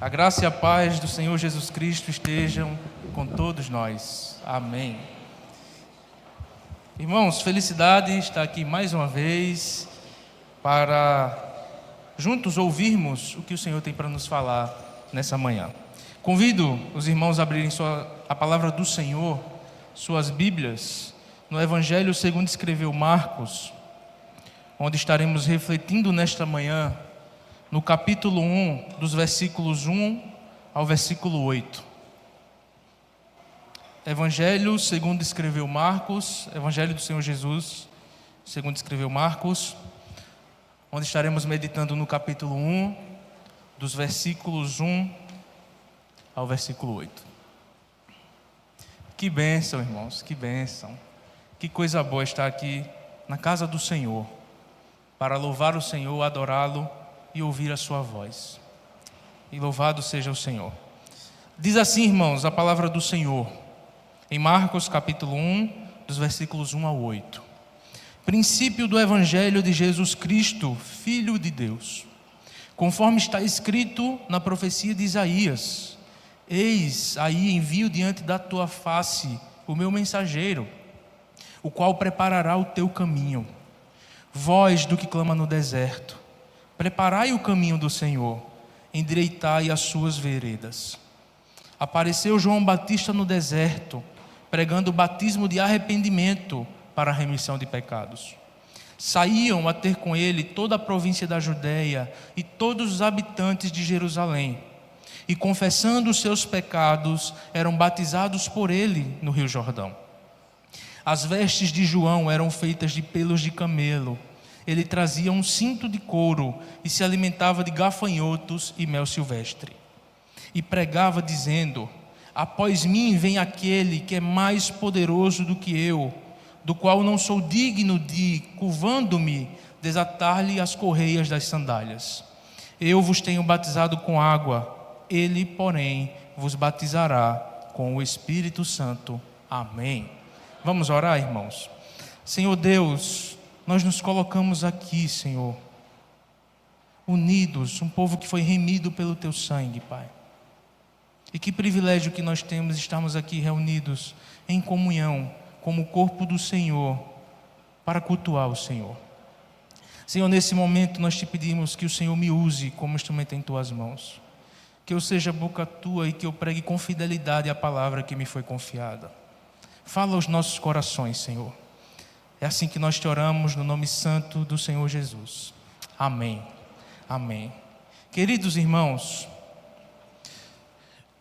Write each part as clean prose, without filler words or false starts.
A graça e a paz do Senhor Jesus Cristo estejam com todos nós. Amém. Irmãos, felicidade estar aqui mais uma vez para juntos ouvirmos o que o Senhor tem para nos falar nessa manhã. Convido os irmãos a abrirem a palavra do Senhor, suas Bíblias, no Evangelho segundo escreveu Marcos, onde estaremos refletindo nesta manhã no capítulo 1, dos versículos 1 ao versículo 8. Evangelho segundo escreveu Marcos, Evangelho do Senhor Jesus, segundo escreveu Marcos, onde estaremos meditando no capítulo 1, dos versículos 1 ao versículo 8. Que bênção, irmãos, que bênção. Que coisa boa estar aqui na casa do Senhor, para louvar o Senhor, adorá-lo e ouvir a sua voz. E louvado seja o Senhor. Diz assim, irmãos, a palavra do Senhor, em Marcos capítulo 1, dos versículos 1 ao 8. Princípio do Evangelho de Jesus Cristo, Filho de Deus. Conforme está escrito na profecia de Isaías: Eis aí envio diante da tua face o meu mensageiro, o qual preparará o teu caminho. Voz do que clama no deserto: preparai o caminho do Senhor, endireitai as suas veredas. Apareceu João Batista no deserto, pregando o batismo de arrependimento para a remissão de pecados. Saíam a ter com ele toda a província da Judeia e todos os habitantes de Jerusalém, e confessando os seus pecados, eram batizados por ele no Rio Jordão. As vestes de João eram feitas de pelos de camelo. Ele trazia um cinto de couro e se alimentava de gafanhotos e mel silvestre. E pregava dizendo: após mim vem aquele que é mais poderoso do que eu, do qual não sou digno de, curvando-me, desatar-lhe as correias das sandálias. Eu vos tenho batizado com água, ele, porém, vos batizará com o Espírito Santo. Amém. Vamos orar, irmãos. Senhor Deus, nós nos colocamos aqui, Senhor, unidos, um povo que foi remido pelo teu sangue, Pai. E que privilégio que nós temos estarmos aqui reunidos em comunhão, como o corpo do Senhor, para cultuar o Senhor. Senhor, nesse momento nós te pedimos que o Senhor me use como instrumento em tuas mãos. Que eu seja boca tua e que eu pregue com fidelidade a palavra que me foi confiada. Fala aos nossos corações, Senhor. É assim que nós te oramos no nome santo do Senhor Jesus. Amém. Amém. Queridos irmãos,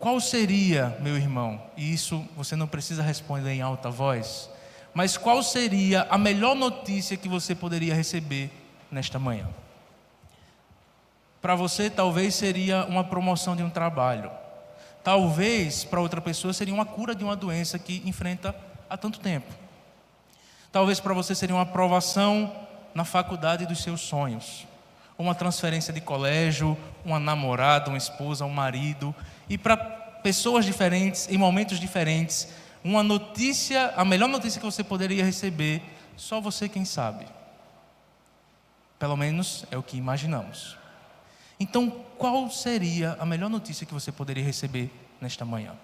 qual seria, meu irmão, e isso você não precisa responder em alta voz, mas qual seria a melhor notícia que você poderia receber nesta manhã? Para você, talvez seria uma promoção de um trabalho. Talvez, para outra pessoa, seria uma cura de uma doença que enfrenta há tanto tempo. Talvez para você seria uma aprovação na faculdade dos seus sonhos. Uma transferência de colégio, uma namorada, uma esposa, um marido. E para pessoas diferentes, em momentos diferentes, uma notícia, a melhor notícia que você poderia receber, só você quem sabe. Pelo menos é o que imaginamos. Então, qual seria a melhor notícia que você poderia receber nesta manhã?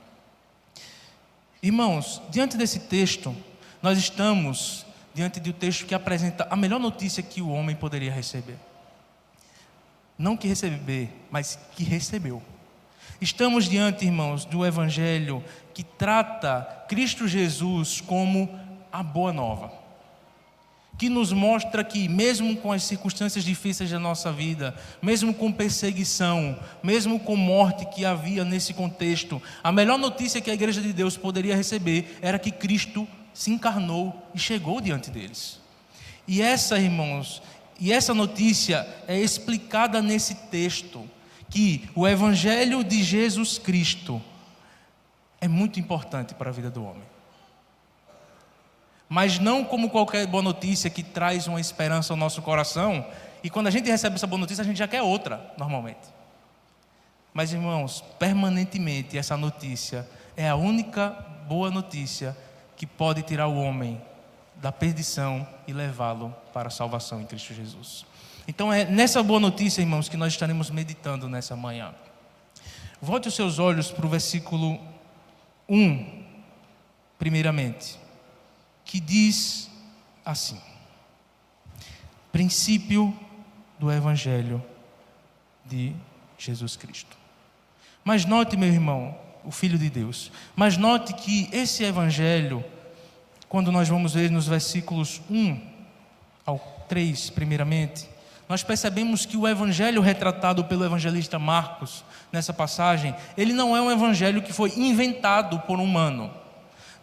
Irmãos, diante desse texto, nós estamos diante do texto que apresenta a melhor notícia que o homem poderia receber. Não que receber, mas que recebeu. Estamos diante, irmãos, do Evangelho que trata Cristo Jesus como a boa nova. Que nos mostra que mesmo com as circunstâncias difíceis da nossa vida, mesmo com perseguição, mesmo com morte que havia nesse contexto, a melhor notícia que a igreja de Deus poderia receber era que Cristo se encarnou e chegou diante deles. E essa, irmãos, essa notícia é explicada nesse texto, que o Evangelho de Jesus Cristo é muito importante para a vida do homem. Mas não como qualquer boa notícia que traz uma esperança ao nosso coração, e quando a gente recebe essa boa notícia, a gente já quer outra, normalmente. Mas, irmãos, permanentemente essa notícia é a única boa notícia que pode tirar o homem da perdição e levá-lo para a salvação em Cristo Jesus. Então é nessa boa notícia, irmãos, que nós estaremos meditando nessa manhã. Volte os seus olhos para o versículo 1, primeiramente, que diz assim: princípio do Evangelho de Jesus Cristo. Mas note, meu irmão, o Filho de Deus, mas note que esse Evangelho, quando nós vamos ver nos versículos 1 ao 3, primeiramente, nós percebemos que o Evangelho retratado pelo evangelista Marcos, nessa passagem, ele não é um Evangelho que foi inventado por um humano.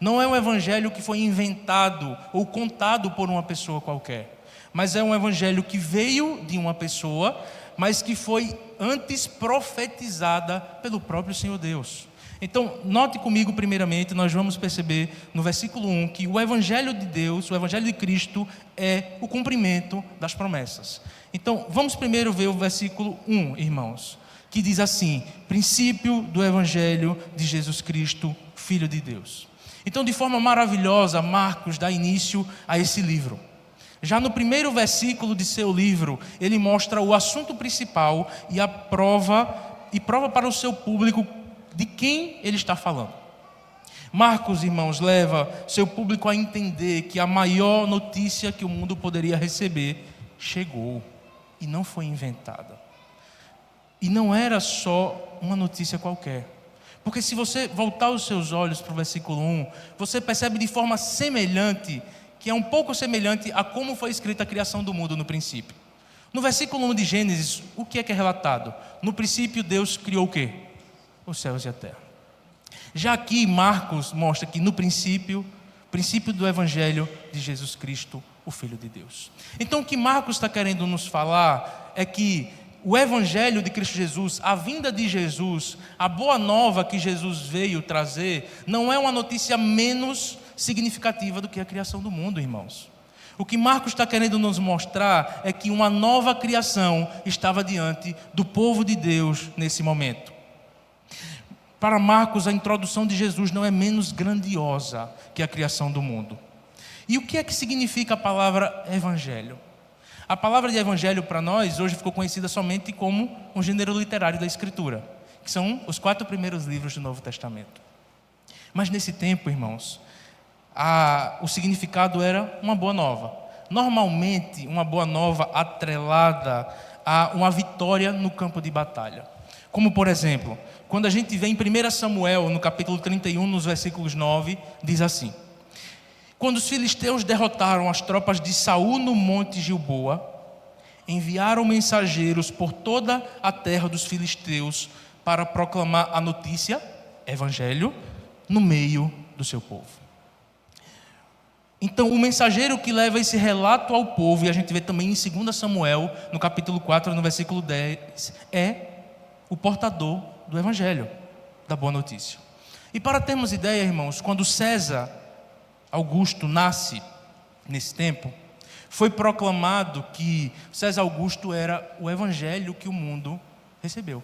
Não é um Evangelho que foi inventado ou contado por uma pessoa qualquer. Mas é um Evangelho que veio de uma pessoa, mas que foi antes profetizada pelo próprio Senhor Deus. Então, note comigo primeiramente, nós vamos perceber no versículo 1 que o Evangelho de Deus, o Evangelho de Cristo é o cumprimento das promessas. Então, vamos primeiro ver o versículo 1, irmãos, que diz assim: princípio do Evangelho de Jesus Cristo, Filho de Deus. Então, de forma maravilhosa, Marcos dá início a esse livro. Já no primeiro versículo de seu livro, ele mostra o assunto principal e prova para o seu público de quem ele está falando. Marcos, irmãos, leva seu público a entender que a maior notícia que o mundo poderia receber chegou e não foi inventada. E não era só uma notícia qualquer. Porque se você voltar os seus olhos para o versículo 1, você percebe de forma semelhante, que é um pouco semelhante a como foi escrita a criação do mundo no princípio. No versículo 1 de Gênesis, o que é relatado? No princípio Deus criou o quê? Os céus e a terra. Já aqui Marcos mostra que no princípio do Evangelho de Jesus Cristo, o Filho de Deus. Então o que Marcos está querendo nos falar é que o Evangelho de Cristo Jesus, a vinda de Jesus, a boa nova que Jesus veio trazer, não é uma notícia menos significativa do que a criação do mundo, irmãos. O que Marcos está querendo nos mostrar é que uma nova criação estava diante do povo de Deus nesse momento. Para Marcos, a introdução de Jesus não é menos grandiosa que a criação do mundo. E o que é que significa a palavra evangelho? A palavra de evangelho para nós hoje ficou conhecida somente como um gênero literário da Escritura, que são os 4 primeiros livros do Novo Testamento. Mas nesse tempo, irmãos, o significado era uma boa nova. Normalmente, uma boa nova atrelada a uma vitória no campo de batalha. Como, por exemplo, quando a gente vê em 1 Samuel, no capítulo 31, nos versículos 9, diz assim: quando os filisteus derrotaram as tropas de Saul no monte Gilboa, enviaram mensageiros por toda a terra dos filisteus para proclamar a notícia, evangelho, no meio do seu povo. Então, o mensageiro que leva esse relato ao povo, e a gente vê também em 2 Samuel, no capítulo 4, no versículo 10, é o portador do evangelho, da boa notícia. E para termos ideia, irmãos, quando César Augusto nasce nesse tempo, foi proclamado que César Augusto era o evangelho que o mundo recebeu.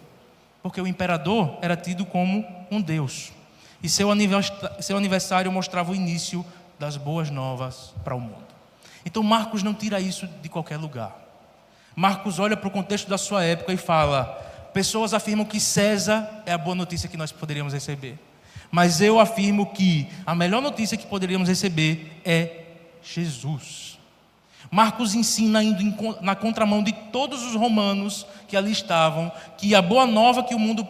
Porque o imperador era tido como um deus. E seu aniversário mostrava o início das boas novas para o mundo. Então Marcos não tira isso de qualquer lugar. Marcos olha para o contexto da sua época e fala: pessoas afirmam que César é a boa notícia que nós poderíamos receber. Mas eu afirmo que a melhor notícia que poderíamos receber é Jesus. Marcos ensina, indo na contramão de todos os romanos que ali estavam, que a boa nova que o mundo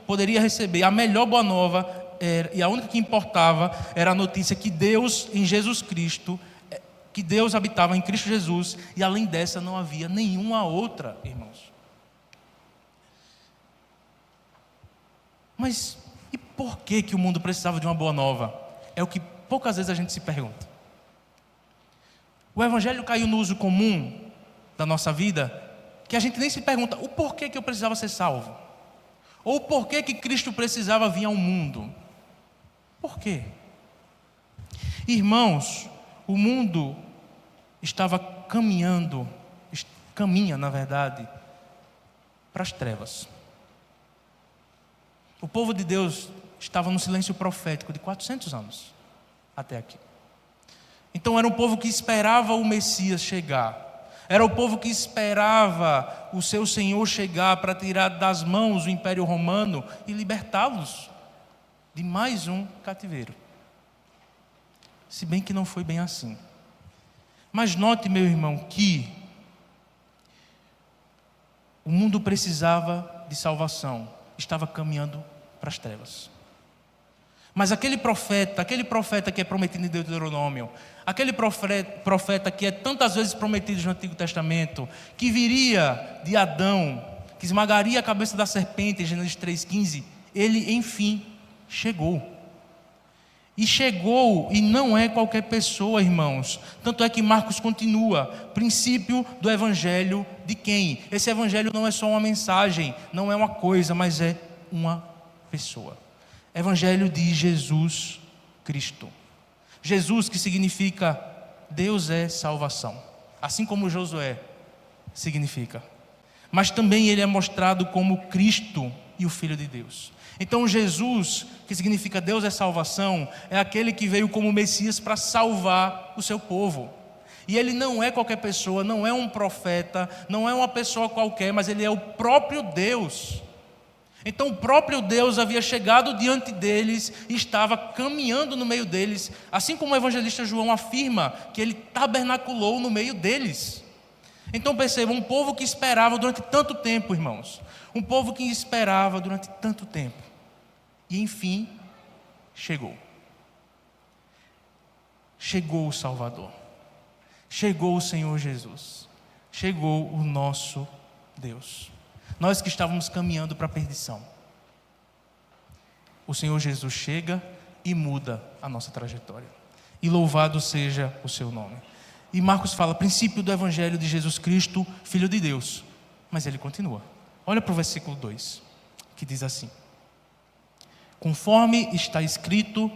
poderia receber, a melhor boa nova, e a única que importava, era a notícia que Deus, em Jesus Cristo, que Deus habitava em Cristo Jesus, e além dessa não havia nenhuma outra, irmãos. Mas e por que o mundo precisava de uma boa nova? É o que poucas vezes a gente se pergunta. O evangelho caiu no uso comum da nossa vida, que a gente nem se pergunta o porquê que eu precisava ser salvo, ou o porquê que Cristo precisava vir ao mundo. Por quê? Irmãos, o mundo estava caminha, na verdade, para as trevas. O povo de Deus estava no silêncio profético de 400 anos, até aqui. Então era um povo que esperava o Messias chegar. Era o povo que esperava o seu Senhor chegar para tirar das mãos o Império Romano e libertá-los de mais um cativeiro. Se bem que não foi bem assim. Mas note, meu irmão, que o mundo precisava de salvação, estava caminhando para as trevas. Mas aquele profeta que é prometido em Deuteronômio, aquele profeta que é tantas vezes prometido no Antigo Testamento, que viria de Adão, que esmagaria a cabeça da serpente, em Gênesis 3,15, ele enfim chegou. E chegou, e não é qualquer pessoa, irmãos. Tanto é que Marcos continua, princípio do evangelho de quem? Esse evangelho não é só uma mensagem, não é uma coisa, mas é uma pessoa. Evangelho de Jesus Cristo. Jesus, que significa Deus é salvação, assim como Josué significa. Mas também ele é mostrado como Cristo e o Filho de Deus. Então Jesus, que significa Deus é salvação, é aquele que veio como Messias para salvar o seu povo. E ele não é qualquer pessoa, não é um profeta, não é uma pessoa qualquer, mas ele é o próprio Deus. Então o próprio Deus havia chegado diante deles e estava caminhando no meio deles, assim como o evangelista João afirma que ele tabernaculou no meio deles. Então percebam, um povo que esperava durante tanto tempo, irmãos, um povo que esperava durante tanto tempo, e enfim chegou o Salvador, chegou o Senhor Jesus, chegou o nosso Deus. Nós que estávamos caminhando para a perdição, o Senhor Jesus chega e muda a nossa trajetória, e louvado seja o seu nome. E Marcos fala, princípio do evangelho de Jesus Cristo, Filho de Deus. Mas ele continua, olha para o versículo 2, que diz assim: conforme está escrito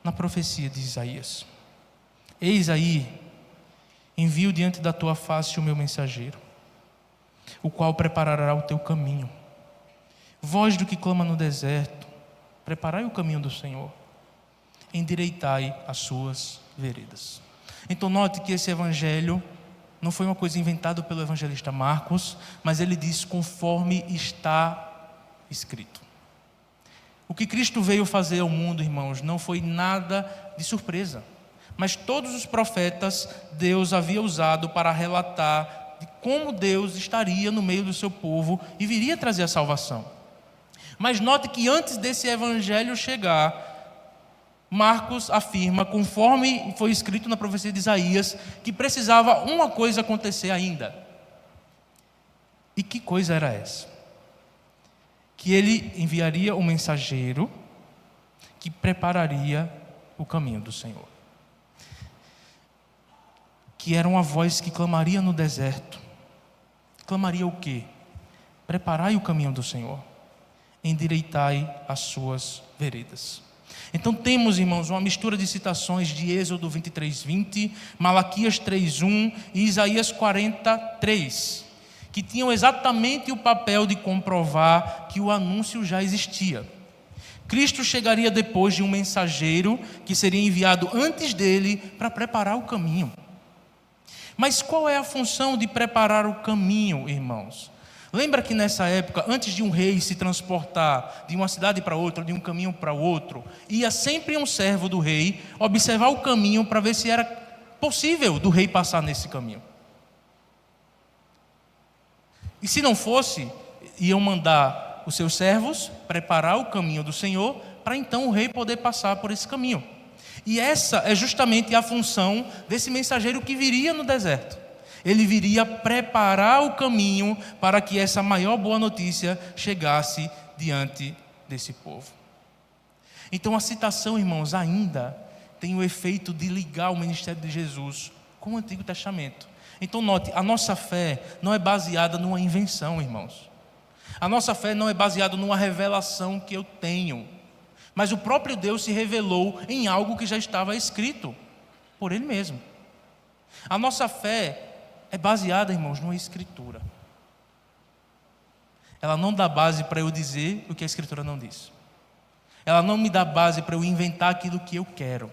na profecia de Isaías: eis aí, envio diante da tua face o meu mensageiro, o qual preparará o teu caminho. Voz do que clama no deserto, preparai o caminho do Senhor, endireitai as suas veredas. Então note que esse evangelho não foi uma coisa inventada pelo evangelista Marcos, mas ele diz conforme está escrito. O que Cristo veio fazer ao mundo, irmãos, não foi nada de surpresa, mas todos os profetas Deus havia usado para relatar de como Deus estaria no meio do seu povo e viria trazer a salvação. Mas note que antes desse evangelho chegar, Marcos afirma, conforme foi escrito na profecia de Isaías, que precisava uma coisa acontecer ainda. E que coisa era essa? Que ele enviaria um mensageiro que prepararia o caminho do Senhor. Que era uma voz que clamaria no deserto. Clamaria o quê? Preparai o caminho do Senhor, endireitai as suas veredas. Então temos, irmãos, uma mistura de citações de Êxodo 23:20, Malaquias 3:1 e Isaías 43, que tinham exatamente o papel de comprovar que o anúncio já existia. Cristo chegaria depois de um mensageiro que seria enviado antes dele para preparar o caminho. Mas qual é a função de preparar o caminho, irmãos? Lembra que nessa época, antes de um rei se transportar de uma cidade para outra, de um caminho para outro, ia sempre um servo do rei observar o caminho para ver se era possível do rei passar nesse caminho. E se não fosse, iam mandar os seus servos preparar o caminho do Senhor para então o rei poder passar por esse caminho. E essa é justamente a função desse mensageiro que viria no deserto. Ele viria preparar o caminho para que essa maior boa notícia chegasse diante desse povo. Então a citação, irmãos, ainda tem o efeito de ligar o ministério de Jesus com o Antigo Testamento. Então note, a nossa fé não é baseada numa invenção, irmãos. A nossa fé não é baseada numa revelação que eu tenho, mas o próprio Deus se revelou em algo que já estava escrito por Ele mesmo. A nossa fé é baseada, irmãos, numa escritura. Ela não dá base para eu dizer o que a escritura não diz. Ela não me dá base para eu inventar aquilo que eu quero,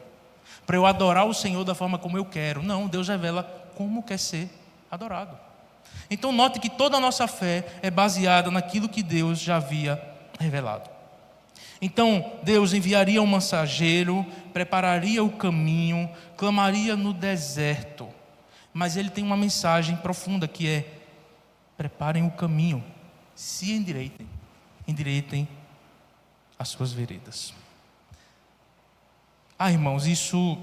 para eu adorar o Senhor da forma como eu quero. Não, Deus revela como quer ser adorado. Então note que toda a nossa fé é baseada naquilo que Deus já havia revelado. Então Deus enviaria um mensageiro, prepararia o caminho, clamaria no deserto. Mas ele tem uma mensagem profunda que é: preparem o caminho, se endireitem as suas veredas. Irmãos, isso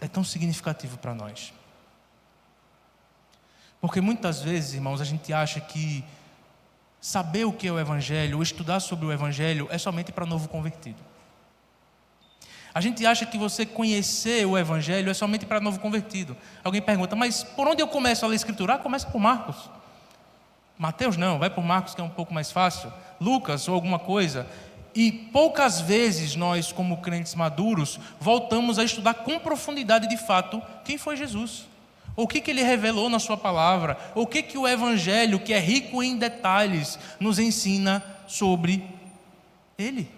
é tão significativo para nós. Porque muitas vezes, irmãos, a gente acha que saber o que é o Evangelho, ou estudar sobre o Evangelho, é somente para novo convertido. A gente acha que você conhecer o Evangelho é somente para novo convertido. Alguém pergunta: mas por onde eu começo a ler a Escritura? Começa por Marcos. Mateus não, vai por Marcos, que é um pouco mais fácil. Lucas ou alguma coisa. E poucas vezes nós, como crentes maduros, voltamos a estudar com profundidade de fato quem foi Jesus. O que ele revelou na sua palavra, o que o Evangelho, que é rico em detalhes, nos ensina sobre ele.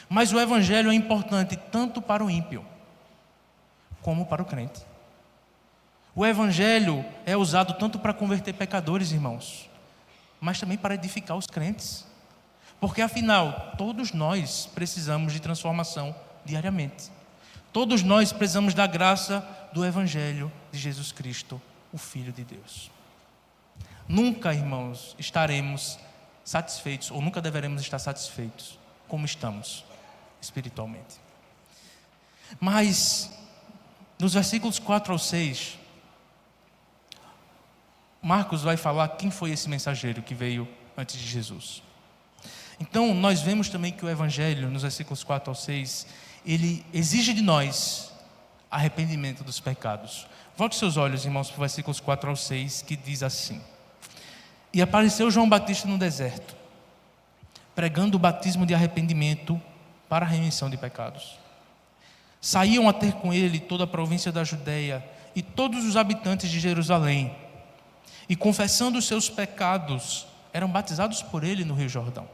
Mas o Evangelho é importante tanto para o ímpio, como para o crente. O Evangelho é usado tanto para converter pecadores, irmãos, mas também para edificar os crentes. Porque afinal, todos nós precisamos de transformação diariamente. Todos nós precisamos da graça do Evangelho de Jesus Cristo, o Filho de Deus. Nunca, irmãos, estaremos satisfeitos, ou nunca deveremos estar satisfeitos como estamos espiritualmente. Mas, nos versículos 4 ao 6, Marcos vai falar quem foi esse mensageiro que veio antes de Jesus. Então, nós vemos também que o Evangelho, nos versículos 4 ao 6, ele exige de nós arrependimento dos pecados. Volte seus olhos, irmãos, para os versículos 4 ao 6, que diz assim: E apareceu João Batista no deserto, pregando o batismo de arrependimento para a remissão de pecados. Saíam a ter com ele toda a província da Judeia e todos os habitantes de Jerusalém, e confessando os seus pecados, eram batizados por ele no Rio Jordão.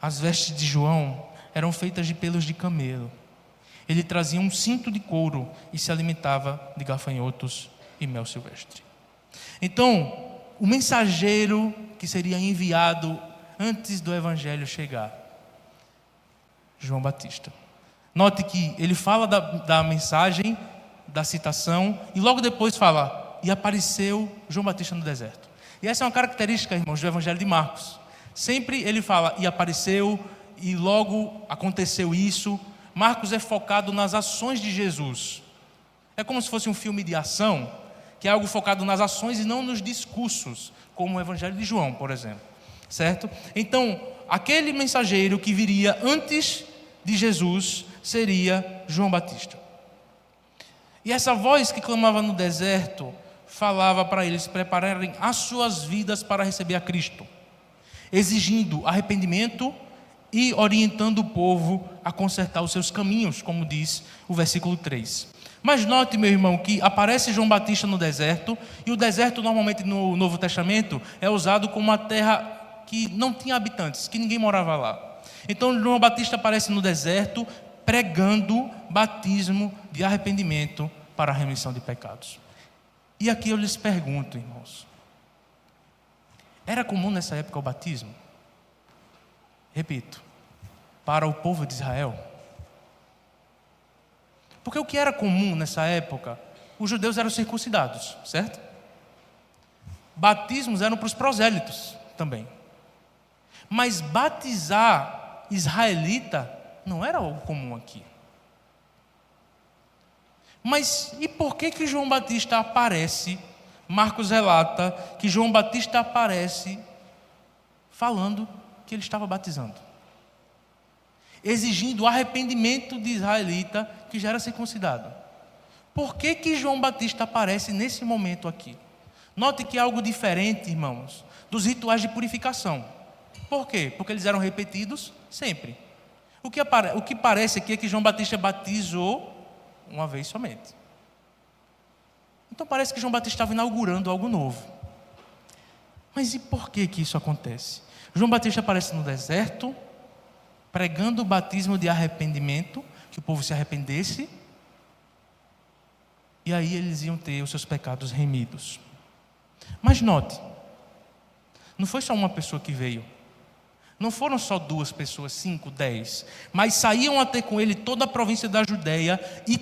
As vestes de João eram feitas de pelos de camelo. Ele trazia um cinto de couro e se alimentava de gafanhotos e mel silvestre. Então, o mensageiro que seria enviado antes do Evangelho chegar, João Batista. Note que ele fala da mensagem, da citação, e logo depois fala: e apareceu João Batista no deserto. E essa é uma característica, irmãos, do Evangelho de Marcos. Sempre ele fala: e apareceu, e logo aconteceu isso. Marcos é focado nas ações de Jesus. É como se fosse um filme de ação, que é algo focado nas ações e não nos discursos, como o Evangelho de João, por exemplo. Certo? Então, aquele mensageiro que viria antes de Jesus seria João Batista. E essa voz que clamava no deserto falava para eles prepararem as suas vidas para receber a Cristo, exigindo arrependimento e orientando o povo a consertar os seus caminhos, como diz o versículo 3. Mas note, meu irmão, que aparece João Batista no deserto, e o deserto normalmente no Novo Testamento é usado como uma terra que não tinha habitantes, que ninguém morava lá. Então João Batista aparece no deserto pregando batismo de arrependimento para a remissão de pecados. E aqui eu lhes pergunto, irmãos, era comum nessa época o batismo? Repito, para o povo de Israel. Porque o que era comum nessa época, os judeus eram circuncidados, certo? Batismos eram para os prosélitos também. Mas batizar israelita não era algo comum aqui. Mas e por que João Batista aparece? Marcos relata que João Batista aparece falando que ele estava batizando, exigindo o arrependimento de israelita que já era circuncidado. Por que João Batista aparece nesse momento aqui? Note que é algo diferente, irmãos, dos rituais de purificação. Por quê? Porque eles eram repetidos sempre. O que parece aqui é que João Batista batizou uma vez somente. Então parece que João Batista estava inaugurando algo novo. Mas e por que isso acontece? João Batista aparece no deserto, pregando o batismo de arrependimento, que o povo se arrependesse. E aí eles iam ter os seus pecados remidos. Mas note, não foi só uma pessoa que veio. Não foram só 2 pessoas, 5, 10. Mas saíam a ter com ele toda a província da Judéia e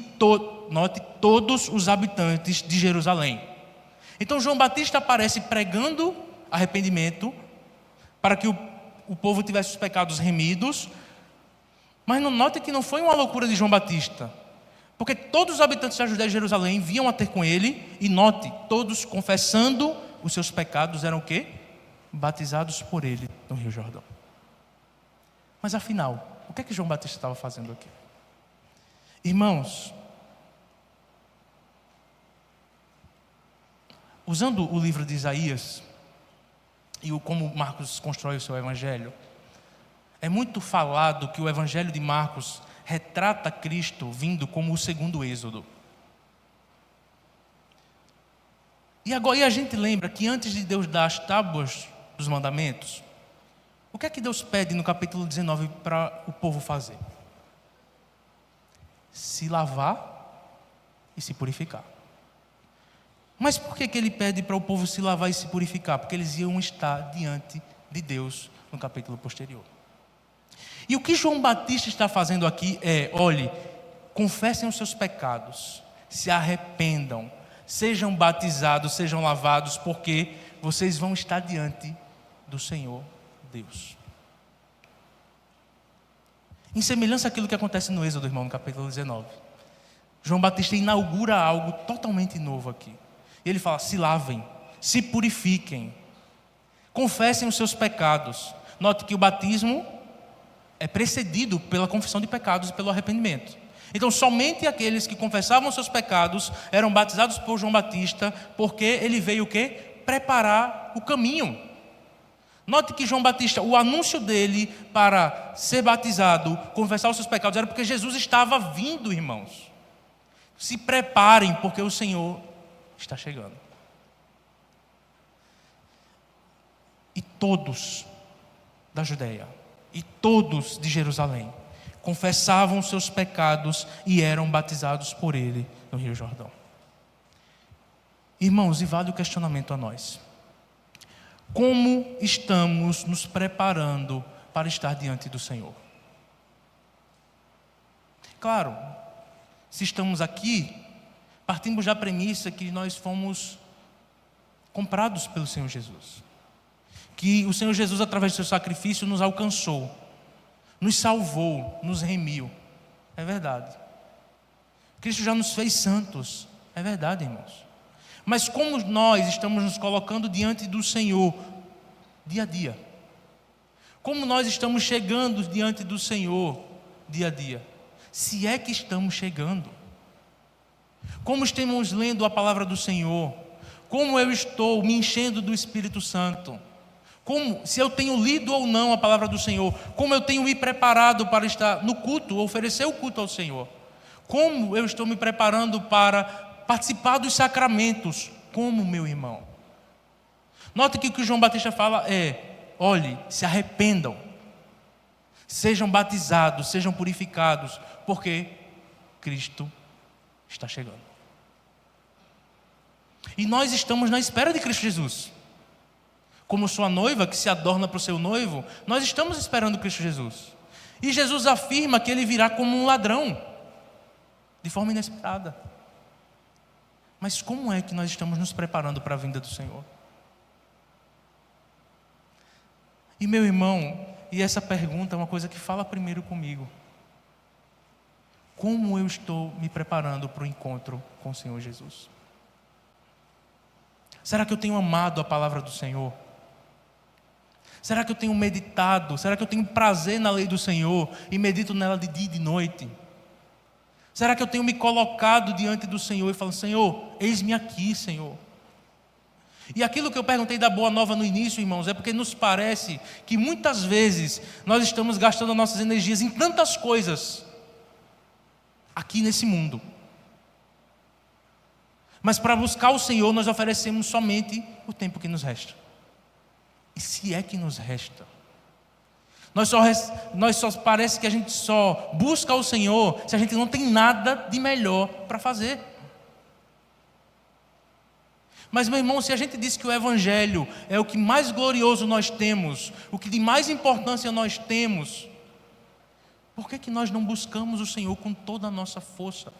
note, todos os habitantes de Jerusalém. Então João Batista aparece pregando arrependimento para que o povo tivesse os pecados remidos. Mas não note que não foi uma loucura de João Batista. Porque todos os habitantes da Judéia e Jerusalém vinham a ter com ele. E note, todos confessando os seus pecados eram o quê? Batizados por ele no Rio Jordão. Mas afinal, o que é que João Batista estava fazendo aqui? Irmãos, usando o livro de Isaías e como Marcos constrói o seu evangelho, é muito falado que o evangelho de Marcos retrata Cristo vindo como o segundo êxodo. E agora a gente lembra que antes de Deus dar as tábuas dos mandamentos, o que é que Deus pede no capítulo 19 para o povo fazer? Se lavar e se purificar. Mas por que ele pede para o povo se lavar e se purificar? Porque eles iam estar diante de Deus no capítulo posterior. E o que João Batista está fazendo aqui é, olhe, confessem os seus pecados, se arrependam, sejam batizados, sejam lavados, porque vocês vão estar diante do Senhor Deus. Em semelhança àquilo que acontece no Êxodo, irmão, no capítulo 19. João Batista inaugura algo totalmente novo aqui. Ele fala, se lavem, se purifiquem, confessem os seus pecados. Note que o batismo é precedido pela confissão de pecados e pelo arrependimento. Então somente aqueles que confessavam seus pecados eram batizados por João Batista, porque ele veio o quê? Preparar o caminho. Note que João Batista, o anúncio dele para ser batizado, confessar os seus pecados, era porque Jesus estava vindo, irmãos. Se preparem, porque o Senhor está chegando. E todos da Judéia, e todos de Jerusalém, confessavam seus pecados e eram batizados por ele no Rio Jordão. Irmãos, e vale o questionamento a nós. Como estamos nos preparando para estar diante do Senhor? Claro, se estamos aqui, partimos da premissa que nós fomos comprados pelo Senhor Jesus. Que o Senhor Jesus, através do seu sacrifício, nos alcançou, nos salvou, nos remiu. É verdade. Cristo já nos fez santos. É verdade, irmãos. Mas como nós estamos nos colocando diante do Senhor dia a dia? Como nós estamos chegando diante do Senhor dia a dia? Se é que estamos chegando. Como estamos lendo a palavra do Senhor? Como eu estou me enchendo do Espírito Santo? Como, se eu tenho lido ou não a palavra do Senhor? Como eu tenho me preparado para estar no culto, oferecer o culto ao Senhor? Como eu estou me preparando para participar dos sacramentos, como meu irmão? Note que o que João Batista fala é, olhe, se arrependam, sejam batizados, sejam purificados, porque Cristo está chegando. E nós estamos na espera de Cristo Jesus. Como sua noiva que se adorna para o seu noivo, nós estamos esperando Cristo Jesus. E Jesus afirma que ele virá como um ladrão, de forma inesperada. Mas como é que nós estamos nos preparando para a vinda do Senhor? E meu irmão, e essa pergunta é uma coisa que fala primeiro comigo. Como eu estou me preparando para o encontro com o Senhor Jesus? Será que eu tenho amado a palavra do Senhor? Será que eu tenho meditado? Será que eu tenho prazer na lei do Senhor e medito nela de dia e de noite? Será que eu tenho me colocado diante do Senhor e falo, Senhor, eis-me aqui, Senhor? E aquilo que eu perguntei da boa nova no início, irmãos, é porque nos parece que muitas vezes nós estamos gastando nossas energias em tantas coisas aqui nesse mundo. Mas para buscar o Senhor nós oferecemos somente o tempo que nos resta. E se é que nos resta? Nós só parece que a gente só busca o Senhor se a gente não tem nada de melhor para fazer. Mas, meu irmão, se a gente diz que o Evangelho é o que mais glorioso nós temos, o que de mais importância nós temos, por que nós não buscamos o Senhor com toda a nossa força,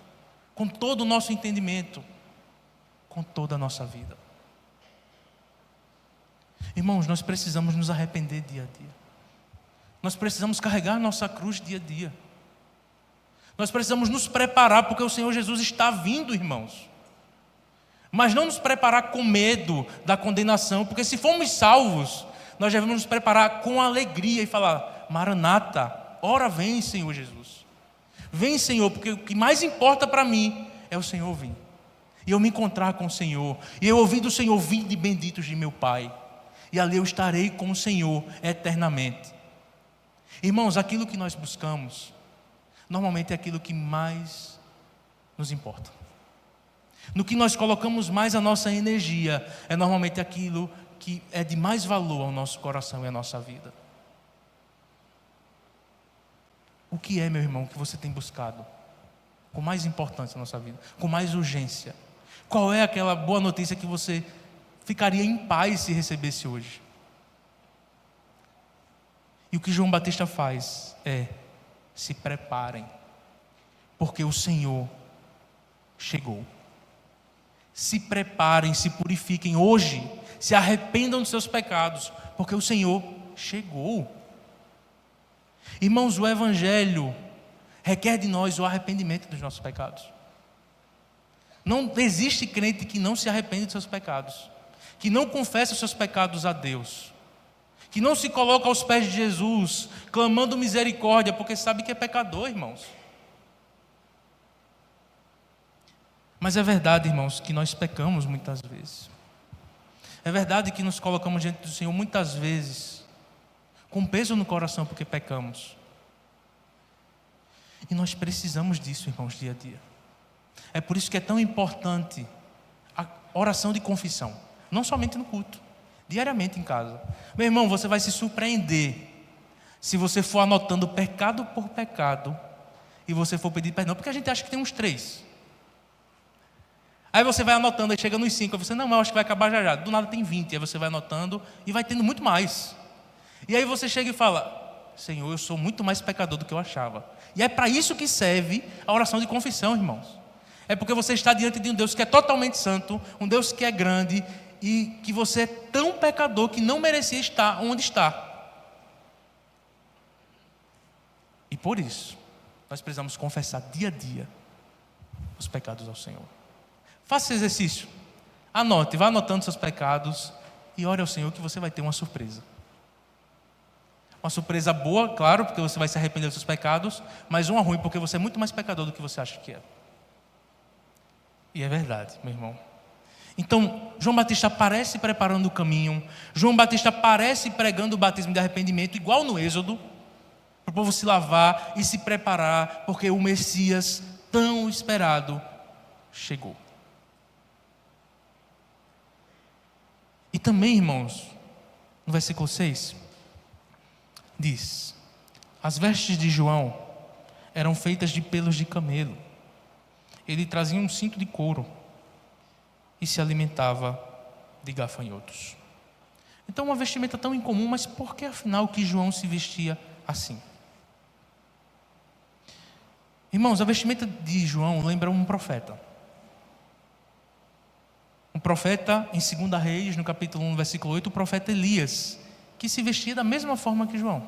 com todo o nosso entendimento, com toda a nossa vida? Irmãos, nós precisamos nos arrepender dia a dia. Nós precisamos carregar a nossa cruz dia a dia. Nós precisamos nos preparar, porque o Senhor Jesus está vindo, irmãos. Mas não nos preparar com medo da condenação, porque se formos salvos, nós devemos nos preparar com alegria e falar: Maranata, ora vem, Senhor Jesus. Vem, Senhor, porque o que mais importa para mim é o Senhor vir. E eu me encontrar com o Senhor, e eu ouvir do Senhor: vinde benditos de meu Pai. E ali eu estarei com o Senhor eternamente. Irmãos, aquilo que nós buscamos, normalmente é aquilo que mais nos importa. No que nós colocamos mais a nossa energia, é normalmente aquilo que é de mais valor ao nosso coração e à nossa vida. O que é, meu irmão, que você tem buscado com mais importância na nossa vida, com mais urgência? Qual é aquela boa notícia que você ficaria em paz se recebesse hoje? E o que João Batista faz é: se preparem, porque o Senhor chegou. Se preparem, se purifiquem hoje, se arrependam dos seus pecados, porque o Senhor chegou. Irmãos, o Evangelho requer de nós o arrependimento dos nossos pecados. Não existe crente que não se arrepende dos seus pecados, que não confessa os seus pecados a Deus, que não se coloca aos pés de Jesus, clamando misericórdia, porque sabe que é pecador, irmãos. Mas é verdade, irmãos, que nós pecamos muitas vezes. É verdade que nos colocamos diante do Senhor muitas vezes com peso no coração porque pecamos. E nós precisamos disso, irmãos, dia a dia. É por isso que é tão importante a oração de confissão. Não somente no culto, diariamente em casa. Meu irmão, você vai se surpreender se você for anotando pecado por pecado e você for pedir perdão, porque a gente acha que tem uns 3. Aí você vai anotando, aí chega nos 5, aí você: não, eu acho que vai acabar já já. Do nada tem 20, aí você vai anotando e vai tendo muito mais. E aí você chega e fala: Senhor, eu sou muito mais pecador do que eu achava. E é para isso que serve a oração de confissão, irmãos. É porque você está diante de um Deus que é totalmente santo, um Deus que é grande, e que você é tão pecador que não merecia estar onde está. E por isso, nós precisamos confessar dia a dia os pecados ao Senhor. Faça esse exercício. Anote, vá anotando seus pecados e ore ao Senhor que você vai ter uma surpresa. Uma surpresa boa, claro, porque você vai se arrepender dos seus pecados, mas uma ruim, porque você é muito mais pecador do que você acha que é. E é verdade, meu irmão. Então, João Batista aparece preparando o caminho. João Batista aparece pregando o batismo de arrependimento, igual no Êxodo, para o povo se lavar e se preparar, porque o Messias tão esperado chegou. E também, irmãos, no versículo 6, diz: as vestes de João eram feitas de pelos de camelo. Ele trazia um cinto de couro e se alimentava de gafanhotos. Então, uma vestimenta tão incomum, mas por que afinal que João se vestia assim? Irmãos, a vestimenta de João lembra um profeta. Um profeta, em 2 Reis, no capítulo 1, versículo 8, o profeta Elias, que se vestia da mesma forma que João.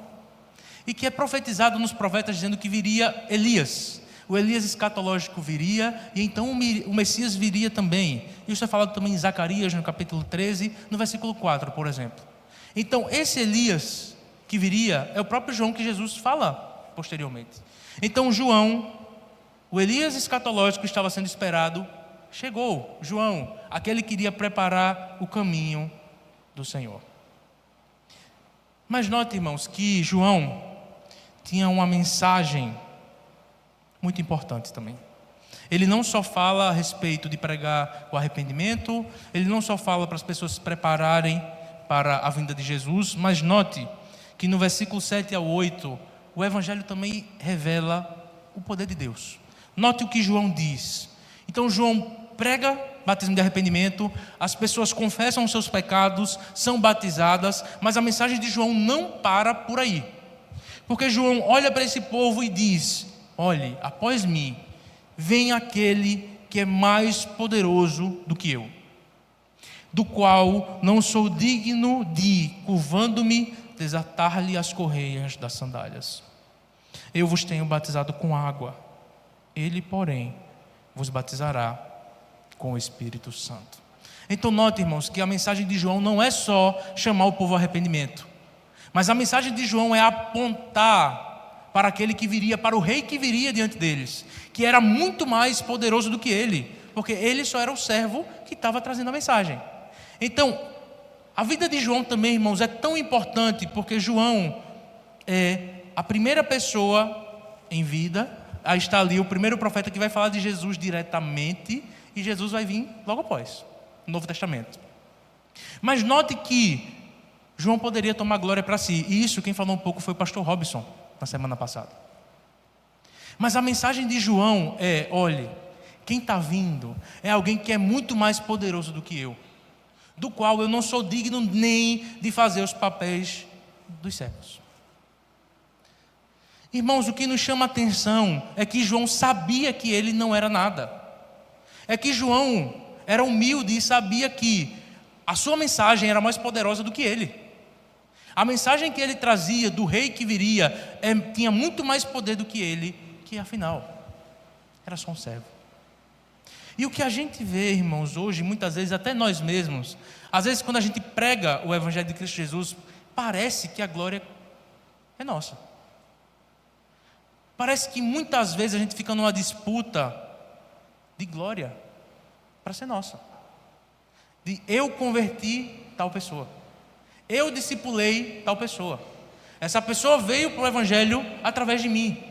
E que é profetizado nos profetas dizendo que viria Elias. O Elias escatológico viria, e então o Messias viria também. Isso é falado também em Zacarias, no capítulo 13, no versículo 4, por exemplo. Então, esse Elias que viria é o próprio João que Jesus fala posteriormente. Então, João, o Elias escatológico estava sendo esperado, chegou. João, aquele que iria preparar o caminho do Senhor. Mas note, irmãos, que João tinha uma mensagem muito importante também. Ele não só fala a respeito de pregar o arrependimento, ele não só fala para as pessoas se prepararem para a vinda de Jesus, mas note que no versículo 7 ao 8, o Evangelho também revela o poder de Deus. Note o que João diz. Então João prega batismo de arrependimento, as pessoas confessam os seus pecados, são batizadas, mas a mensagem de João não para por aí. Porque João olha para esse povo e diz: olhe, após mim, vem aquele que é mais poderoso do que eu, do qual não sou digno de, curvando-me, desatar-lhe as correias das sandálias. Eu vos tenho batizado com água, ele, porém, vos batizará com o Espírito Santo. Então note, irmãos, que a mensagem de João não é só chamar o povo ao arrependimento, mas a mensagem de João é apontar para aquele que viria, para o rei que viria diante deles, que era muito mais poderoso do que ele, porque ele só era o servo que estava trazendo a mensagem. Então, a vida de João também, irmãos, é tão importante, porque João é a primeira pessoa em vida, aí está ali o primeiro profeta que vai falar de Jesus diretamente, e Jesus vai vir logo após, no Novo Testamento. Mas note que João poderia tomar glória para si, e isso quem falou um pouco foi o pastor Robson, na semana passada. Mas a mensagem de João é: olhe, quem está vindo é alguém que é muito mais poderoso do que eu, do qual eu não sou digno nem de fazer os papéis dos servos. Irmãos, o que nos chama a atenção é que João sabia que ele não era nada. É que João era humilde e sabia que a sua mensagem era mais poderosa do que ele. A mensagem que ele trazia do rei que viria tinha muito mais poder do que ele, que afinal era só um servo. E o que a gente vê, irmãos, hoje, muitas vezes, até nós mesmos, às vezes quando a gente prega o Evangelho de Cristo Jesus, parece que a glória é nossa. Parece que muitas vezes a gente fica numa disputa de glória para ser nossa. De eu converti tal pessoa, eu discipulei tal pessoa, essa pessoa veio para o Evangelho através de mim.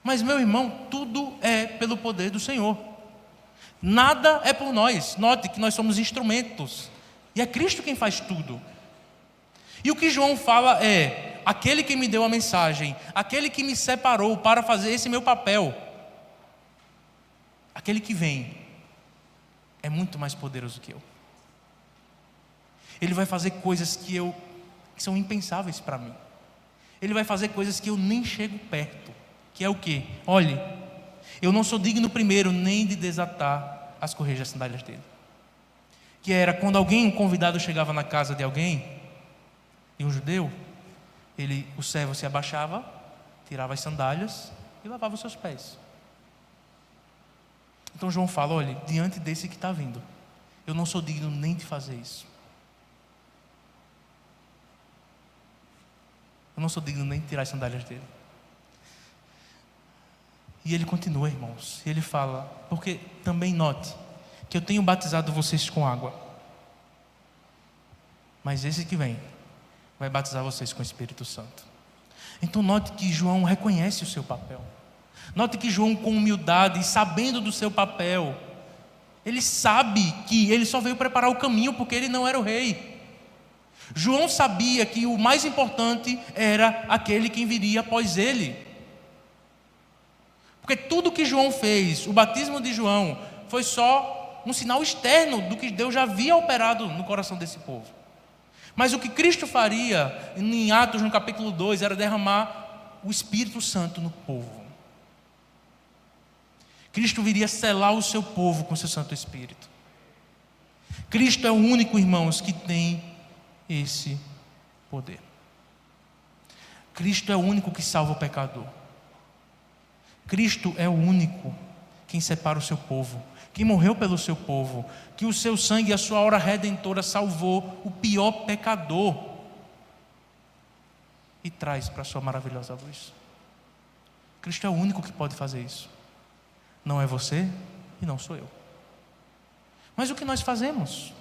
Mas, meu irmão, tudo é pelo poder do Senhor. Nada é por nós. Note que nós somos instrumentos, e é Cristo quem faz tudo. E o que João fala é: aquele que me deu a mensagem, aquele que me separou para fazer esse meu papel, aquele que vem é muito mais poderoso que eu. Ele vai fazer coisas que são impensáveis para mim. Ele vai fazer coisas que eu nem chego perto. Que é o quê? Olhe, eu não sou digno primeiro nem de desatar as correias das sandálias dele. Que era quando um convidado chegava na casa de alguém, de um judeu, o servo se abaixava, tirava as sandálias e lavava os seus pés. Então João fala: olhe, diante desse que está vindo, eu não sou digno nem de fazer isso. Eu não sou digno nem de tirar as sandálias dele. E ele continua, irmãos, e ele fala: porque também note que eu tenho batizado vocês com água, mas esse que vem vai batizar vocês com o Espírito Santo. Então note que João reconhece o seu papel. Note que João, com humildade, sabendo do seu papel, ele sabe que ele só veio preparar o caminho porque ele não era o rei. João sabia que o mais importante era aquele que viria após ele. Porque tudo que João fez, o batismo de João, foi só um sinal externo do que Deus já havia operado no coração desse povo. Mas o que Cristo faria em Atos, no capítulo 2, era derramar o Espírito Santo no povo. Cristo viria selar o seu povo com o seu Santo Espírito. Cristo é o único, irmãos, que tem esse poder. Cristo é o único que salva o pecador. Cristo é o único quem separa o seu povo, quem morreu pelo seu povo, que o seu sangue e a sua obra redentora salvou o pior pecador e traz para a sua maravilhosa luz. Cristo é o único que pode fazer isso. Não é você e não sou eu. Mas o que nós fazemos?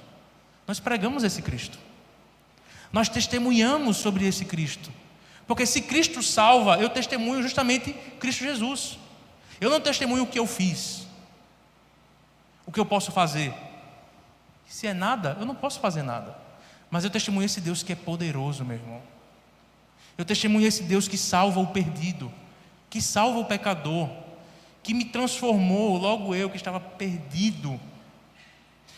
Nós pregamos esse Cristo. Nós testemunhamos sobre esse Cristo. Porque se Cristo salva, eu testemunho justamente Cristo Jesus. Eu não testemunho o que eu fiz, o que eu posso fazer. Se é nada, eu não posso fazer nada. Mas eu testemunho esse Deus que é poderoso, meu irmão. Eu testemunho esse Deus que salva o perdido, que salva o pecador, que me transformou, logo eu que estava perdido,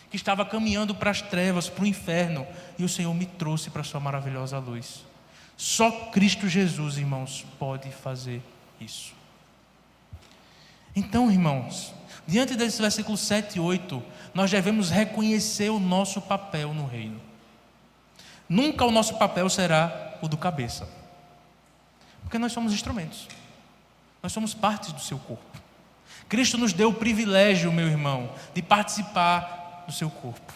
que estava caminhando para as trevas, para o inferno, e o Senhor me trouxe para a sua maravilhosa luz. Só Cristo Jesus, irmãos, pode fazer isso. Então, irmãos, diante desses versículos 7 e 8, nós devemos reconhecer o nosso papel no reino. Nunca o nosso papel será o do cabeça, porque nós somos instrumentos, nós somos partes do seu corpo. Cristo nos deu o privilégio, meu irmão, de participar do seu corpo.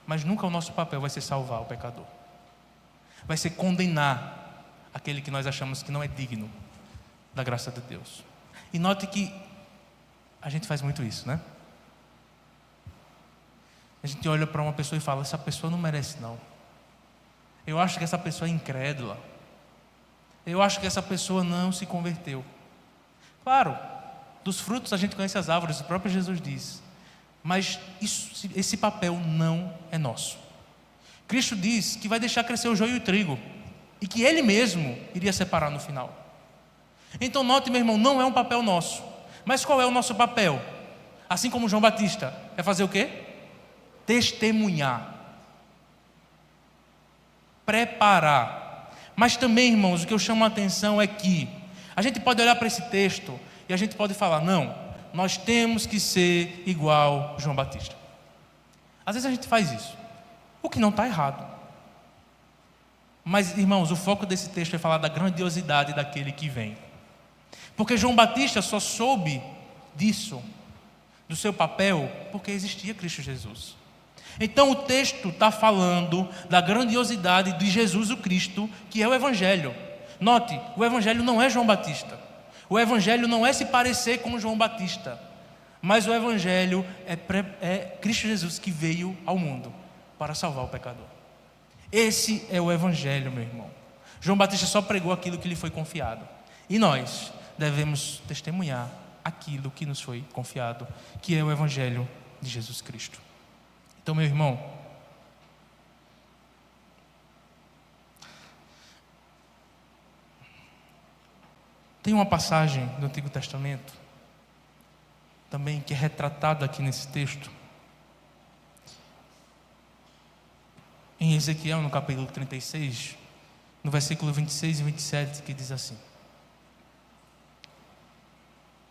Mas nunca o nosso papel vai ser salvar o pecador, vai ser condenar aquele que nós achamos que não é digno da graça de Deus. E note que a gente faz muito isso, né? A gente olha para uma pessoa e fala: essa pessoa não merece não. Eu acho que essa pessoa é incrédula. Eu acho que essa pessoa não se converteu. Claro, dos frutos a gente conhece as árvores, o próprio Jesus diz. Mas esse papel não é nosso. Cristo diz que vai deixar crescer o joio e o trigo, e que Ele mesmo iria separar no final. Então note, meu irmão, não é um papel nosso. Mas qual é o nosso papel? Assim como João Batista, é fazer o quê? Testemunhar, preparar. Mas também, irmãos, o que eu chamo a atenção é que a gente pode olhar para esse texto e a gente pode falar: não, nós temos que ser igual João Batista. Às vezes a gente faz isso, o que não está errado. Mas, irmãos, o foco desse texto é falar da grandiosidade daquele que vem. Porque João Batista só soube disso, do seu papel, porque existia Cristo Jesus. Então o texto está falando da grandiosidade de Jesus o Cristo, que é o Evangelho. Note, o Evangelho não é João Batista. O Evangelho não é se parecer com João Batista. Mas o Evangelho é Cristo Jesus que veio ao mundo para salvar o pecador. Esse é o Evangelho, meu irmão. João Batista só pregou aquilo que lhe foi confiado. E nós devemos testemunhar aquilo que nos foi confiado, que é o Evangelho de Jesus Cristo. Então, meu irmão, tem uma passagem do Antigo Testamento também que é retratada aqui nesse texto, em Ezequiel, no capítulo 36, no versículo 26 e 27, que diz assim: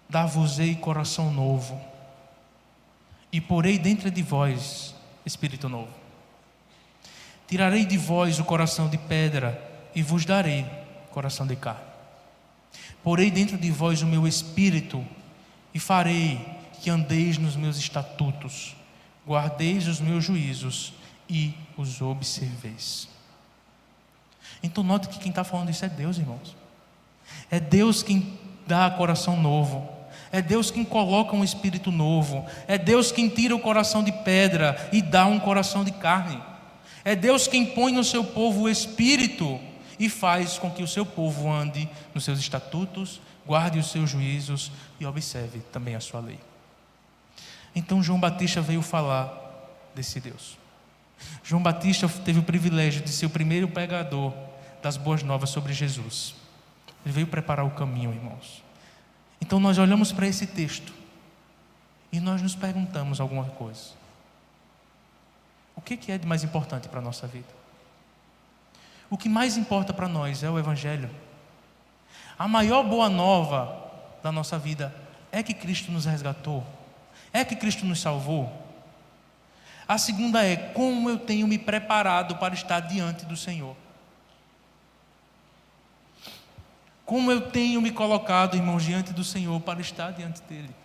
dar-vos-ei coração novo, e porei dentro de vós espírito novo. Tirarei de vós o coração de pedra, e vos darei coração de carne. Porei dentro de vós o meu espírito, e farei que andeis nos meus estatutos, guardeis os meus juízos, e os observeis. Então note que quem está falando isso é Deus, irmãos. É Deus quem dá coração novo. É Deus quem coloca um espírito novo. É Deus quem tira o coração de pedra e dá um coração de carne. É Deus quem põe no seu povo o espírito e faz com que o seu povo ande nos seus estatutos, guarde os seus juízos e observe também a sua lei. Então João Batista veio falar desse Deus. João Batista teve o privilégio de ser o primeiro pregador das boas novas sobre Jesus. Ele veio preparar o caminho, irmãos. Então nós olhamos para esse texto e nós nos perguntamos alguma coisa. O que é de mais importante para a nossa vida? O que mais importa para nós é o Evangelho. A maior boa nova da nossa vida é que Cristo nos resgatou, é que Cristo nos salvou. A segunda é como eu tenho me preparado para estar diante do Senhor. Como eu tenho me colocado, irmãos, diante do Senhor para estar diante dEle.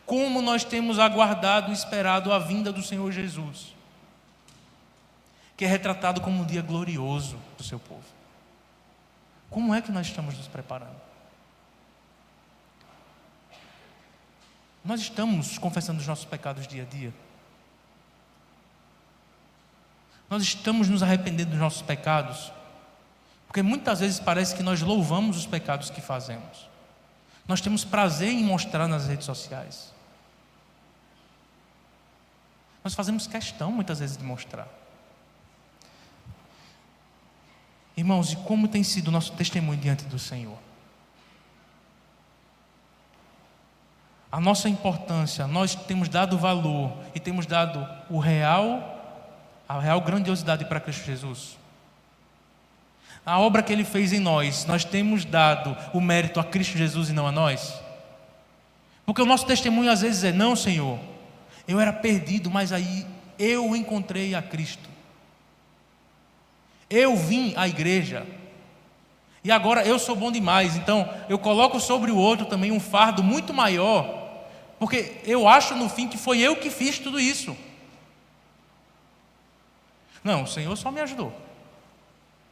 Como nós temos aguardado e esperado a vinda do Senhor Jesus, que é retratado como um dia glorioso do seu povo. Como é que nós estamos nos preparando? Nós estamos confessando os nossos pecados dia a dia? Nós estamos nos arrependendo dos nossos pecados? Porque muitas vezes parece que nós louvamos os pecados que fazemos. Nós temos prazer em mostrar nas redes sociais. Nós fazemos questão muitas vezes de mostrar. Irmãos, e como tem sido o nosso testemunho diante do Senhor? a nossa importância, nós temos dado valor e temos dado a real grandiosidade para Cristo Jesus. A obra que Ele fez em nós temos dado o mérito a Cristo Jesus e não a nós? Porque o nosso testemunho às vezes é: não, Senhor, eu era perdido, mas aí eu encontrei a Cristo. Eu vim à igreja e agora eu sou bom demais, então eu coloco sobre o outro também um fardo muito maior, porque eu acho no fim que foi eu que fiz tudo isso. Não, o Senhor só me ajudou,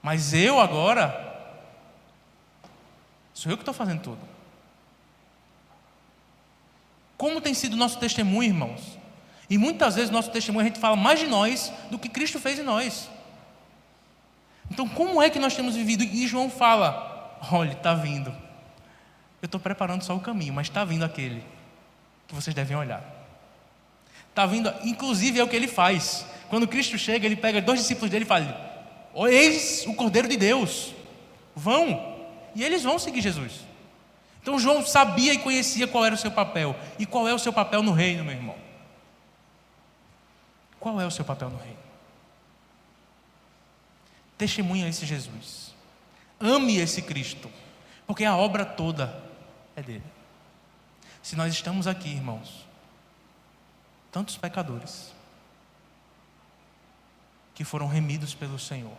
mas eu agora sou eu que estou fazendo tudo. Como tem sido o nosso testemunho, irmãos? E muitas vezes nosso testemunho a gente fala mais de nós do que Cristo fez em nós. Então como é que nós temos vivido? E João fala: olha, está vindo. Eu estou preparando só o caminho, mas está vindo aquele que vocês devem olhar. Está vindo, inclusive é o que ele faz. Quando Cristo chega, ele pega 2 discípulos dele e fala: eis o Cordeiro de Deus, vão. E eles vão seguir Jesus. Então João sabia e conhecia qual era o seu papel. E qual é o seu papel no reino, meu irmão? Qual é o seu papel no reino? Testemunha esse Jesus. Ame esse Cristo, porque a obra toda é dele. Se nós estamos aqui, irmãos, tantos pecadores que foram remidos pelo Senhor,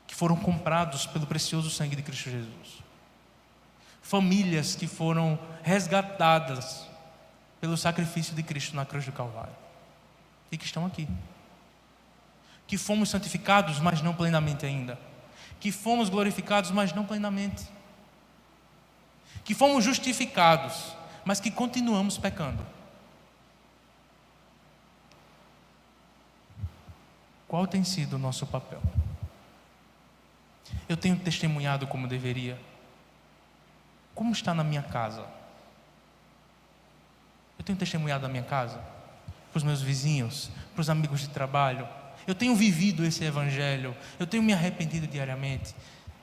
que foram comprados pelo precioso sangue de Cristo Jesus, famílias que foram resgatadas pelo sacrifício de Cristo na cruz do Calvário e que estão aqui, que fomos santificados, mas não plenamente ainda, que fomos glorificados, mas não plenamente, que fomos justificados, mas que continuamos pecando. Qual tem sido o nosso papel? Eu tenho testemunhado como deveria? Como está na minha casa? Eu tenho testemunhado na minha casa? Para os meus vizinhos? Para os amigos de trabalho? Eu tenho vivido esse evangelho? Eu tenho me arrependido diariamente?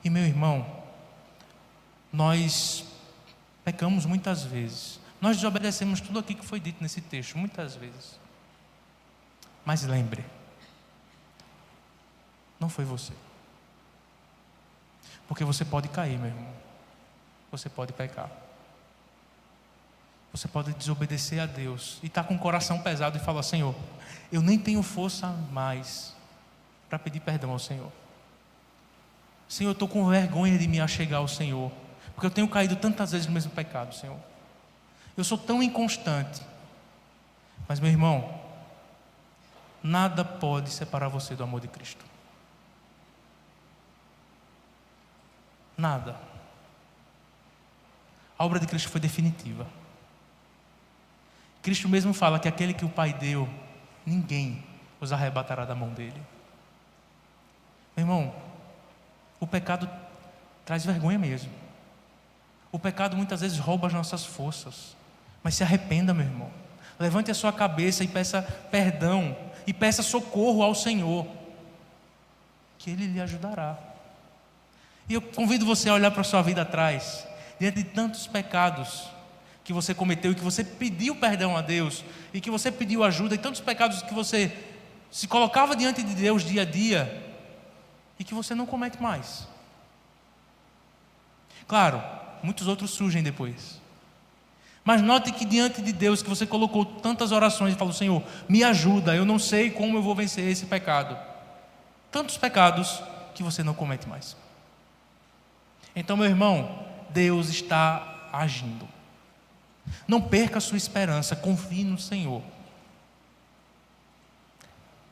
E meu irmão, nós pecamos muitas vezes. Nós desobedecemos tudo aquilo que foi dito nesse texto, muitas vezes. Mas lembre, não foi você. Porque você pode cair, meu irmão. Você pode pecar. Você pode desobedecer a Deus e estar com o coração pesado e falar: Senhor, eu nem tenho força mais para pedir perdão ao Senhor. Senhor, eu estou com vergonha de me achegar ao Senhor, porque eu tenho caído tantas vezes no mesmo pecado, Senhor. Eu sou tão inconstante. Mas, meu irmão, nada pode separar você do amor de Cristo. Nada. A obra de Cristo foi definitiva. Cristo mesmo fala que aquele que o Pai deu, ninguém os arrebatará da mão dele. Meu irmão, o pecado traz vergonha mesmo. O pecado muitas vezes rouba as nossas forças. Mas se arrependa, meu irmão. Levante a sua cabeça e peça perdão. E peça socorro ao Senhor, que Ele lhe ajudará. E eu convido você a olhar para a sua vida atrás, diante de tantos pecados que você cometeu e que você pediu perdão a Deus, e que você pediu ajuda, e tantos pecados que você se colocava diante de Deus dia a dia, e que você não comete mais. Claro, muitos outros surgem depois. Mas note que diante de Deus, que você colocou tantas orações e falou: Senhor, me ajuda, eu não sei como eu vou vencer esse pecado. Tantos pecados que você não comete mais. Então, meu irmão, Deus está agindo. Não perca a sua esperança, confie no Senhor.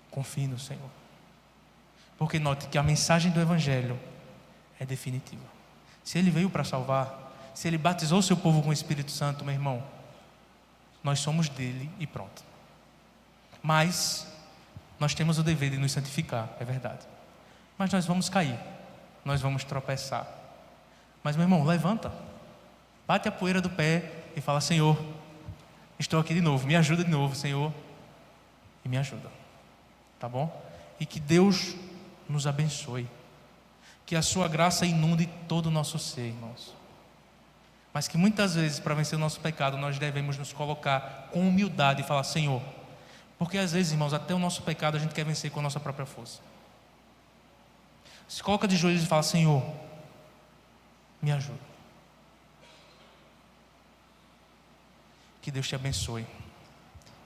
Confie no Senhor. Porque note que a mensagem do Evangelho é definitiva. Se Ele veio para salvar, se Ele batizou o seu povo com o Espírito Santo, meu irmão, nós somos dele e pronto. Mas nós temos o dever de nos santificar, é verdade. Mas nós vamos cair, nós vamos tropeçar. Mas, meu irmão, levanta, bate a poeira do pé e fala: Senhor, estou aqui de novo, me ajuda de novo, Senhor, e me ajuda, tá bom? E que Deus nos abençoe, que a sua graça inunde todo o nosso ser, irmãos. mas que muitas vezes, para vencer o nosso pecado, nós devemos nos colocar com humildade e falar: Senhor, porque às vezes, irmãos, até o nosso pecado a gente quer vencer com a nossa própria força. Se coloca de joelhos e fala: Senhor, me ajuda. Que Deus te abençoe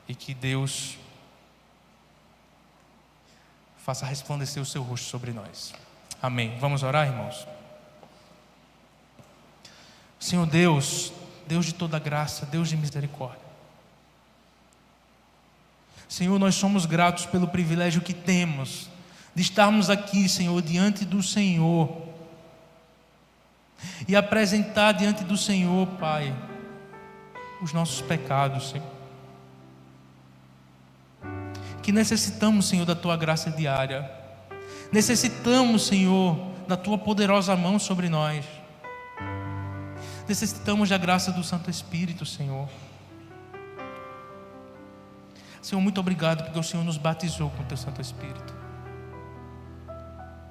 e que Deus faça resplandecer o seu rosto sobre nós. Amém. Vamos orar, irmãos? Senhor Deus, Deus de toda graça, Deus de misericórdia, Senhor, nós somos gratos pelo privilégio que temos de estarmos aqui, Senhor, diante do Senhor e apresentar diante do Senhor, Pai, os nossos pecados, Senhor, que necessitamos, Senhor, da Tua graça diária, necessitamos, Senhor, da Tua poderosa mão sobre nós, necessitamos da graça do Santo Espírito, Senhor. Senhor, muito obrigado porque o Senhor nos batizou com o Teu Santo Espírito,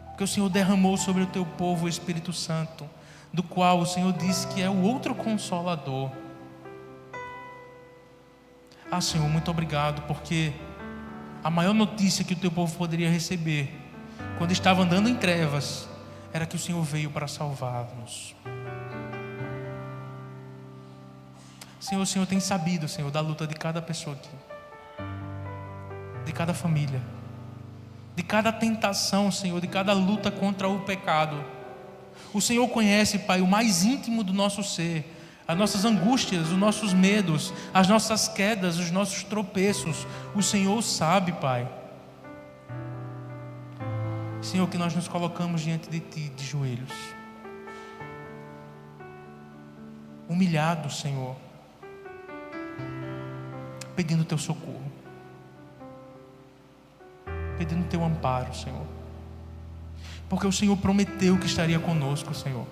porque o Senhor derramou sobre o Teu povo o Espírito Santo, do qual o Senhor disse que é o outro Consolador. Senhor, muito obrigado, porque a maior notícia que o Teu povo poderia receber quando estava andando em trevas era que o Senhor veio para salvar-nos. Senhor, o Senhor tem sabido, Senhor, da luta de cada pessoa aqui, de cada família, de cada tentação, Senhor, de cada luta contra o pecado. O Senhor conhece, Pai, o mais íntimo do nosso ser, as nossas angústias, os nossos medos, as nossas quedas, os nossos tropeços. O Senhor sabe, Pai. Senhor, que nós nos colocamos diante de Ti, de joelhos, humilhados, Senhor, pedindo o Teu socorro, pedindo o Teu amparo, Senhor, porque o Senhor prometeu que estaria conosco, Senhor.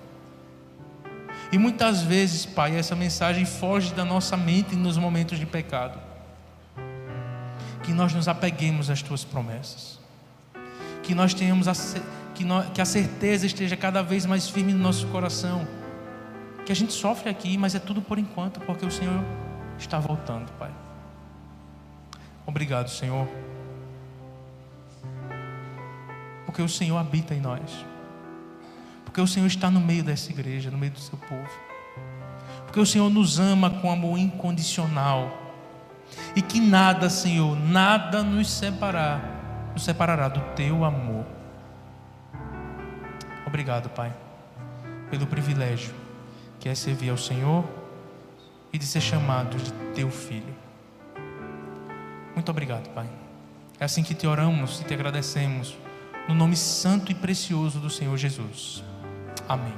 E muitas vezes, Pai, essa mensagem foge da nossa mente nos momentos de pecado. Que nós nos apeguemos às Tuas promessas, que nós tenhamos que a certeza esteja cada vez mais firme no nosso coração, que a gente sofre aqui, mas é tudo por enquanto, porque o Senhor está voltando, Pai. Obrigado, Senhor, porque o Senhor habita em nós, porque o Senhor está no meio dessa igreja, no meio do Seu povo, porque o Senhor nos ama com amor incondicional, e que nada, Senhor, nada nos separará do Teu amor. Obrigado, Pai, pelo privilégio que é servir ao Senhor e de ser chamado de Teu Filho. Muito obrigado, Pai. É assim que Te oramos e Te agradecemos, no nome santo e precioso do Senhor Jesus. Amém.